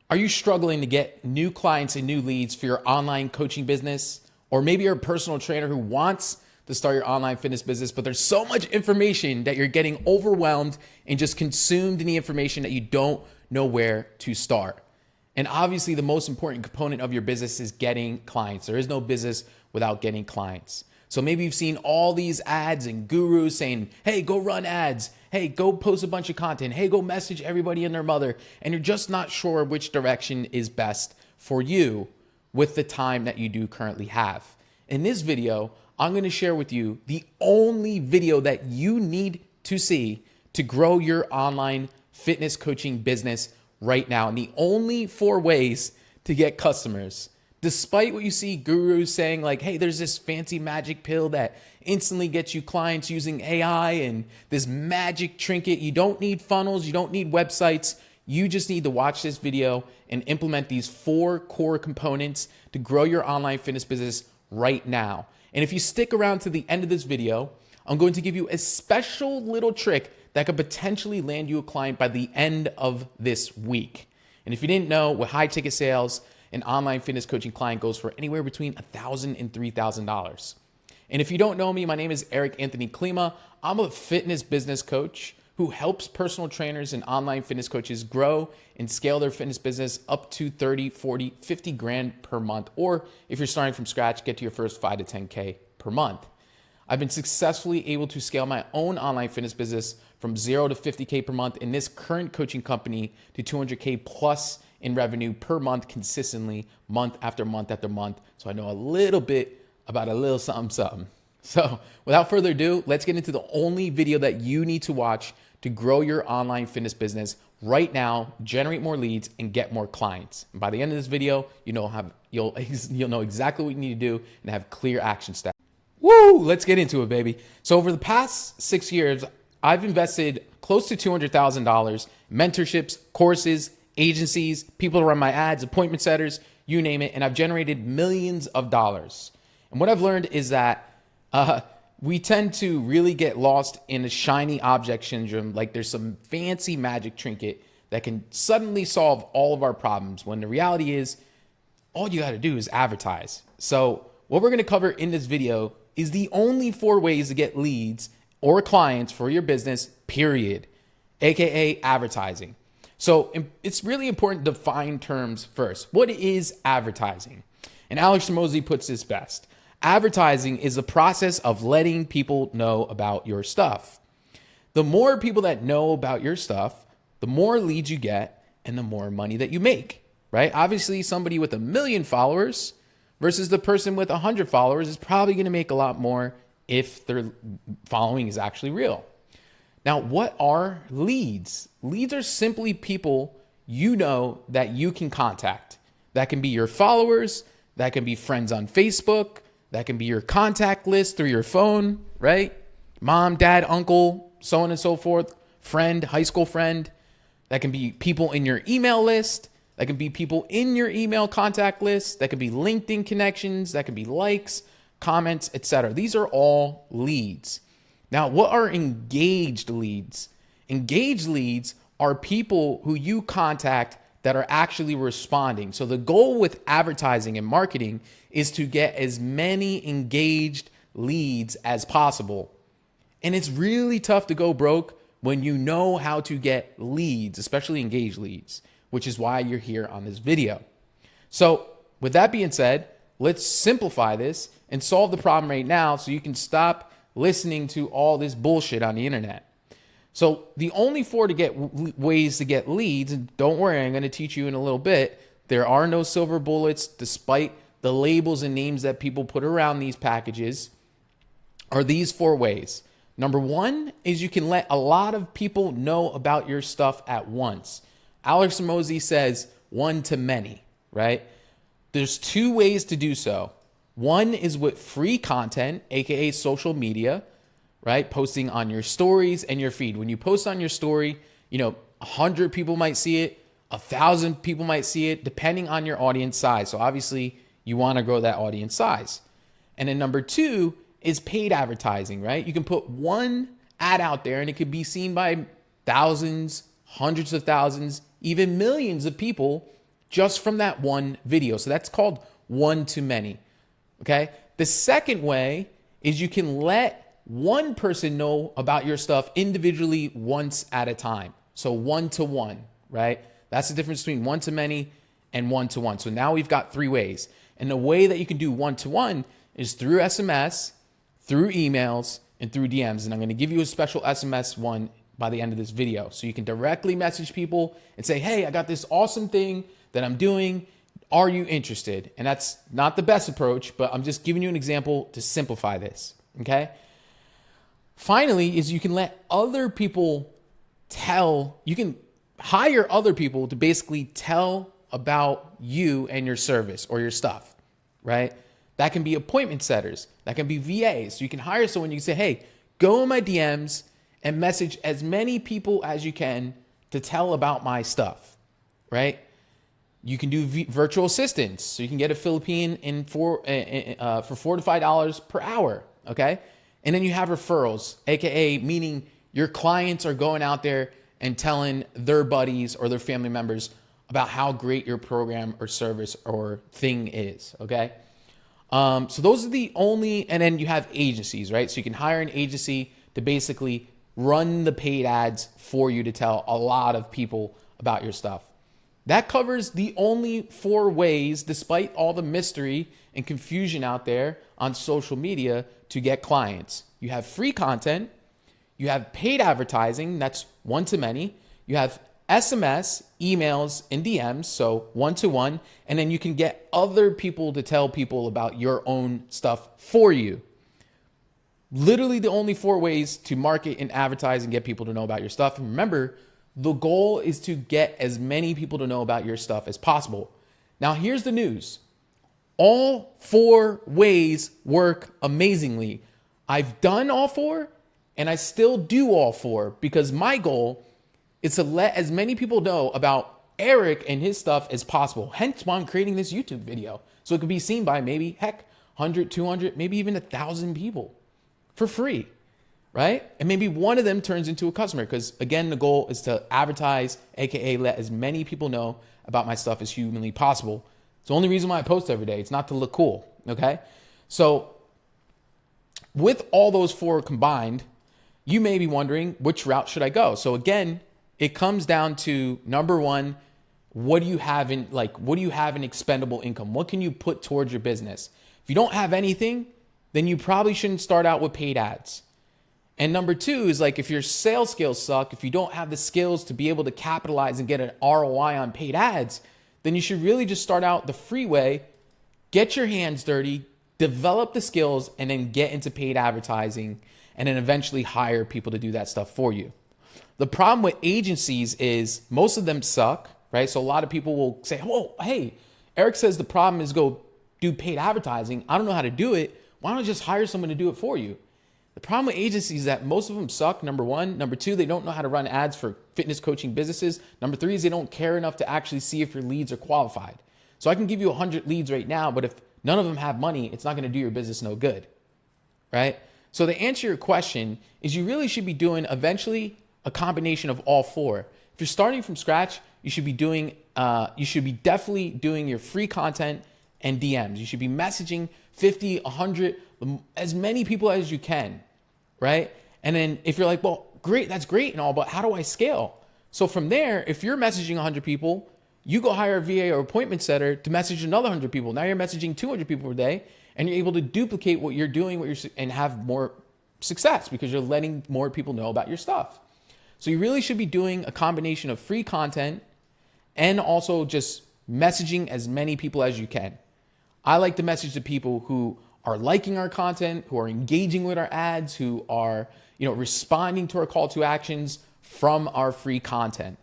Are you struggling to get new clients and new leads for your online coaching business? Or maybe you're a personal trainer who wants to start your online fitness business, but there's so much information that you're getting overwhelmed and just consumed in the information that you don't know where to start. And obviously, the most important component of your business is getting clients. There is no business without getting clients. So maybe you've seen all these ads and gurus saying, hey, go run ads. Hey, go post a bunch of content. Hey, go message everybody and their mother. And you're just not sure which direction is best for you with the time that you do currently have. In this video, I'm going to share with you the only video that you need to see to grow your online fitness coaching business right now. And the only 4 ways to get customers. Despite what you see gurus saying like, hey, there's this fancy magic pill that instantly gets you clients using AI and this magic trinket. You don't need funnels. You don't need websites. You just need to watch this video and implement these 4 core components to grow your online fitness business right now. And if you stick around to the end of this video, I'm going to give you a special little trick that could potentially land you a client by the end of this week. And if you didn't know, with high ticket sales, an online fitness coaching client goes for anywhere between $1,000 and $3,000. And if you don't know me, my name is Eric Anthony Klima. I'm a fitness business coach who helps personal trainers and online fitness coaches grow and scale their fitness business up to 30, 40, 50 grand per month. Or if you're starting from scratch, get to your first 5 to 10K per month. I've been successfully able to scale my own online fitness business from 0 to 50K per month in this current coaching company to 200K plus in revenue per month consistently, month after month after month. So I know a little bit about a little something, something. So without further ado, let's get into the only video that you need to watch to grow your online fitness business right now, generate more leads, and get more clients. And by the end of this video, you'll know exactly what you need to do and have clear action steps. Woo! Let's get into it, baby. So over the past 6 years, I've invested close to $200,000, mentorships, courses, agencies, people to run my ads, appointment setters, you name it, and I've generated millions of dollars. And what I've learned is that we tend to really get lost in a shiny object syndrome, like there's some fancy magic trinket that can suddenly solve all of our problems, when the reality is all you got to do is advertise. So what we're going to cover in this video is the only 4 ways to get leads or clients for your business, period, aka advertising. So it's really important to define terms first. What is advertising? And Alex Hormozi puts this best. Advertising is the process of letting people know about your stuff. The more people that know about your stuff, the more leads you get and the more money that you make, right? Obviously, somebody with 1 million followers versus the person with 100 followers is probably going to make a lot more if their following is actually real. Now, what are leads? Leads are simply people you know that you can contact. That can be your followers, that can be friends on Facebook, that can be your contact list through your phone, right? Mom, dad, uncle, so on and so forth, friend, high school friend. That can be people in your email list. That can be people in your email contact list. That can be LinkedIn connections. That can be likes, comments, etc. These are all leads. Now, what are engaged leads? Engaged leads are people who you contact that are actually responding. So the goal with advertising and marketing is to get as many engaged leads as possible. And it's really tough to go broke when you know how to get leads, especially engaged leads, which is why you're here on this video. So with that being said, let's simplify this and solve the problem right now so you can stop listening to all this bullshit on the internet. So the only 4 ways to get leads, and don't worry, I'm going to teach you in a little bit. There are no silver bullets, despite the labels and names that people put around these packages, are these 4 ways. Number 1 is you can let a lot of people know about your stuff at once. Alex Hormozi says 1 to many, right? There's 2 ways to do so. One is with free content, aka social media, right? Posting on your stories and your feed. When you post on your story, 100 people might see it, 1,000 people might see it, depending on your audience size. So obviously you want to grow that audience size. And then number 2 is paid advertising, right? You can put one ad out there and it could be seen by thousands, hundreds of thousands, even millions of people just from that one video. So that's called one-to-many. Okay. The second way is you can let one person know about your stuff individually once at a time. So one-to-one, right? That's the difference between one-to-many and one-to-one. So now we've got 3 ways. And the way that you can do one-to-one is through SMS, through emails, and through DMs. And I'm going to give you a special SMS one by the end of this video. So you can directly message people and say, hey, I got this awesome thing that I'm doing. Are you interested? And that's not the best approach, but I'm just giving you an example to simplify this. Okay. Finally, is you can let other people you can hire other people to basically tell about you and your service or your stuff, right? That can be appointment setters. That can be VAs. So you can hire someone, you can say, hey, go in my DMs and message as many people as you can to tell about my stuff, right? You can do virtual assistants. So you can get a Philippine for $4 to $5 per hour, okay? And then you have referrals, AKA meaning your clients are going out there and telling their buddies or their family members about how great your program or service or thing is, okay? So those are the only, and then you have agencies, right? So you can hire an agency to basically run the paid ads for you to tell a lot of people about your stuff. That covers the only 4 ways, despite all the mystery and confusion out there on social media, to get clients. You have free content, you have paid advertising, that's one-to-many, you have SMS, emails, and DMs, so one-to-one, and then you can get other people to tell people about your own stuff for you. Literally the only 4 ways to market and advertise and get people to know about your stuff. And remember, the goal is to get as many people to know about your stuff as possible. Now, here's the news. All 4 ways work amazingly. I've done all 4, and I still do all 4 because my goal is to let as many people know about Eric and his stuff as possible. Hence why I'm creating this YouTube video. So it could be seen by maybe, 100, 200, maybe even 1,000 people for free, right? And maybe one of them turns into a customer because, again, the goal is to advertise, AKA let as many people know about my stuff as humanly possible. It's the only reason why I post every day. It's not to look cool, okay? So with all those 4 combined, you may be wondering, which route should I go? So again, it comes down to number 1, what do you have in expendable income? What can you put towards your business? If you don't have anything, then you probably shouldn't start out with paid ads. And number 2 is if your sales skills suck, if you don't have the skills to be able to capitalize and get an ROI on paid ads, then you should really just start out the free way, get your hands dirty, develop the skills, and then get into paid advertising, and then eventually hire people to do that stuff for you. The problem with agencies is most of them suck, right? So a lot of people will say, whoa, hey, Eric says the problem is go do paid advertising. I don't know how to do it. Why don't I just hire someone to do it for you? The problem with agencies is that most of them suck, number 1. Number 2, they don't know how to run ads for fitness coaching businesses. Number 3 is they don't care enough to actually see if your leads are qualified. So I can give you 100 leads right now, but if none of them have money, it's not going to do your business no good, right? So to answer your question is you really should be doing eventually a combination of all 4. If you're starting from scratch, you should be definitely doing your free content and DMs. You should be messaging 50, 100, as many people as you can, right? And then if you're like, well, great, that's great and all, but how do I scale? So from there, if you're messaging 100 people, you go hire a VA or appointment setter to message another 100 people. Now you're messaging 200 people a day, and you're able to duplicate what you're doing, and have more success because you're letting more people know about your stuff. So you really should be doing a combination of free content and also just messaging as many people as you can. I like to message to people who are liking our content, who are engaging with our ads, who are, responding to our call to actions from our free content.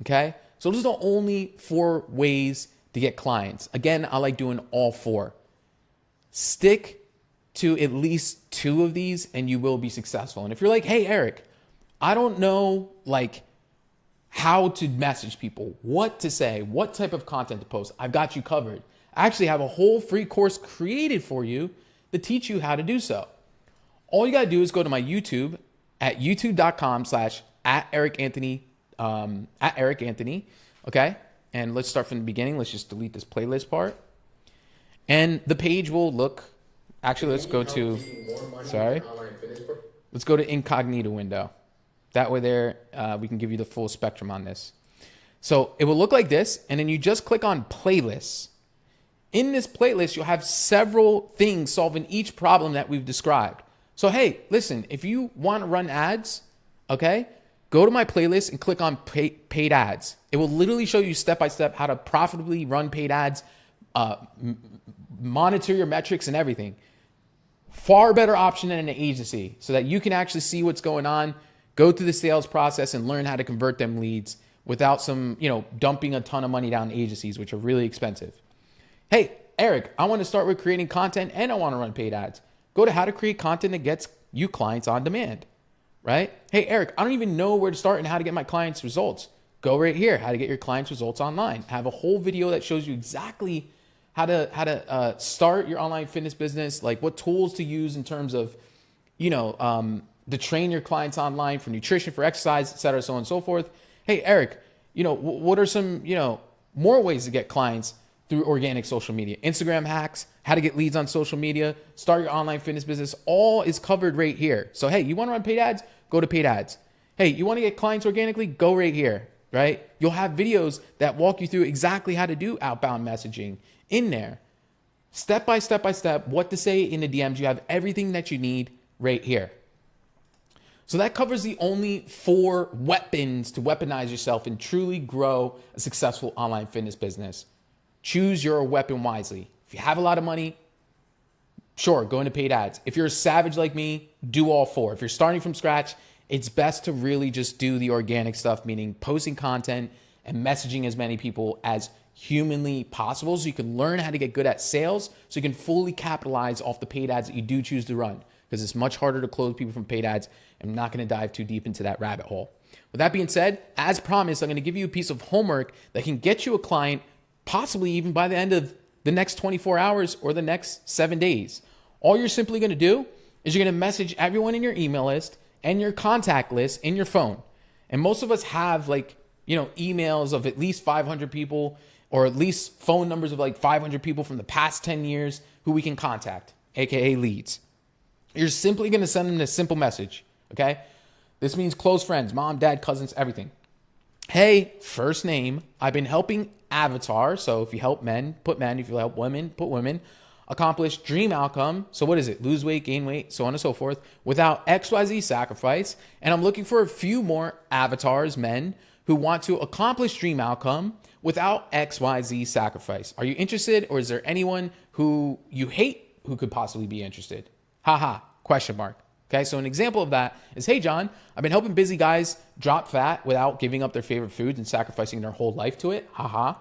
Okay? So those are the only 4 ways to get clients. Again, I like doing all 4. Stick to at least 2 of these and you will be successful. And if you're like, hey, Eric, I don't know how to message people, what to say, what type of content to post, I've got you covered. I actually have a whole free course created for you to teach you how to do so. All you got to do is go to my YouTube at youtube.com/@EricAnthony, okay? And let's start from the beginning. Let's just delete this playlist part. And the page will look, actually, let's go to, let's go to incognito window. That way there, we can give you the full spectrum on this. So it will look like this, and then you just click on playlists. In this playlist, you'll have several things solving each problem that we've described. So, hey, listen, if you want to run ads, okay, go to my playlist and click on paid ads. It will literally show you step-by-step how to profitably run paid ads, monitor your metrics and everything. Far better option than an agency so that you can actually see what's going on, go through the sales process and learn how to convert them leads without dumping a ton of money down agencies, which are really expensive. Hey, Eric, I want to start with creating content and I want to run paid ads. Go to how to create content that gets you clients on demand, right? Hey, Eric, I don't even know where to start and how to get my clients results. Go right here, how to get your clients results online. I have a whole video that shows you exactly how to start your online fitness business, like what tools to use in terms of, to train your clients online for nutrition, for exercise, et cetera, so on and so forth. Hey, Eric, what are some, more ways to get clients through organic social media? Instagram hacks, how to get leads on social media, start your online fitness business, all is covered right here. So, hey, you want to run paid ads? Go to paid ads. Hey, you want to get clients organically? Go right here, right? You'll have videos that walk you through exactly how to do outbound messaging in there. Step by step by step, what to say in the DMs. You have everything that you need right here. So that covers the only 4 weapons to weaponize yourself and truly grow a successful online fitness business. Choose your weapon wisely. If you have a lot of money, sure, go into paid ads. If you're a savage like me, do all 4. If you're starting from scratch, it's best to really just do the organic stuff, meaning posting content and messaging as many people as humanly possible so you can learn how to get good at sales so you can fully capitalize off the paid ads that you do choose to run, because it's much harder to close people from paid ads. I'm not going to dive too deep into that rabbit hole. With that being said, as promised, I'm going to give you a piece of homework that can get you a client possibly even by the end of the next 24 hours or the next 7 days. All you're simply going to do is you're going to message everyone in your email list and your contact list in your phone. And most of us have emails of at least 500 people or at least phone numbers of like 500 people from the past 10 years who we can contact, AKA leads. You're simply going to send them a simple message, okay? This means close friends, mom, dad, cousins, everything. Hey, first name, I've been helping Avatar. So if you help men, put men. If you help women, put women. Accomplish dream outcome. So what is it? Lose weight, gain weight, so on and so forth, without XYZ sacrifice. And I'm looking for a few more avatars, men, who want to accomplish dream outcome without XYZ sacrifice. Are you interested, or is there anyone who you hate who could possibly be interested? Haha, question mark. Okay, so an example of that is, hey, John, I've been helping busy guys drop fat without giving up their favorite foods and sacrificing their whole life to it. Haha.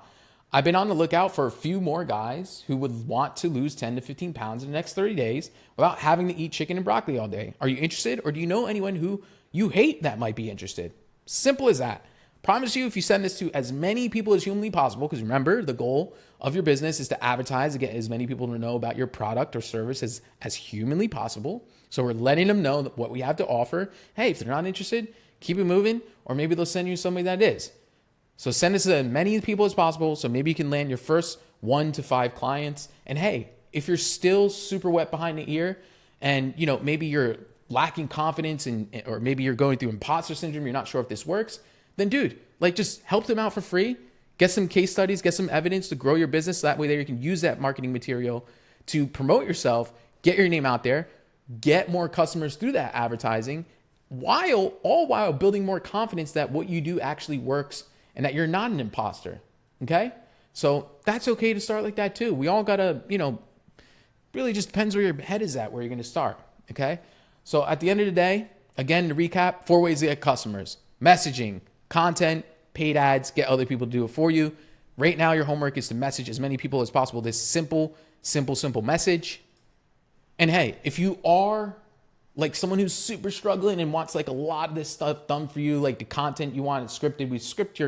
I've been on the lookout for a few more guys who would want to lose 10 to 15 pounds in the next 30 days without having to eat chicken and broccoli all day. Are you interested, or do you know anyone who you hate that might be interested? Simple as that. Promise you, if you send this to as many people as humanly possible, because remember, the goal of your business is to advertise and get as many people to know about your product or service as humanly possible. So we're letting them know what we have to offer. Hey, if they're not interested, keep it moving, or maybe they'll send you somebody that is. So send this to as many people as possible so maybe you can land your first 1 to 5 clients. And hey, if you're still super wet behind the ear and maybe you're lacking confidence or maybe you're going through imposter syndrome, you're not sure if this works, then dude, just help them out for free. Get some case studies, get some evidence to grow your business. That way there you can use that marketing material to promote yourself, get your name out there, get more customers through that advertising, all while building more confidence that what you do actually works and that you're not an imposter. Okay? So that's okay to start like that too. We all gotta, really just depends where your head is at, where you're gonna start. Okay? So at the end of the day, again, to recap, 4 ways to get customers: messaging, content, paid ads, get other people to do it for you. Right now, your homework is to message as many people as possible this simple message. And hey, if you are someone who's super struggling and wants a lot of this stuff done for you, like the content you want it scripted, we script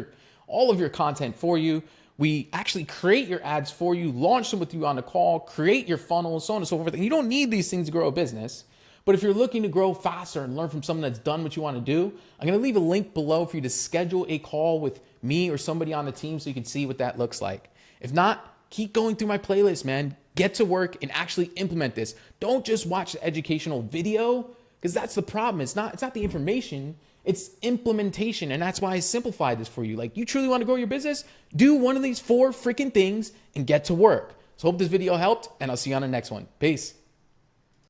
all of your content for you. We actually create your ads for you, launch them with you on the call, create your funnel, so on and so forth. And you don't need these things to grow a business, But if you're looking to grow faster and learn from someone that's done what you want to do, I'm going to leave a link below for you to schedule a call with me or somebody on the team so you can see what that looks like. If not, keep going through my playlist, man. Get to work and actually implement this. Don't just watch the educational video, because that's the problem. It's not the information, it's implementation. And that's why I simplified this for you. Like, you truly want to grow your business? Do one of these 4 freaking things and get to work. So hope this video helped, and I'll see you on the next one. Peace.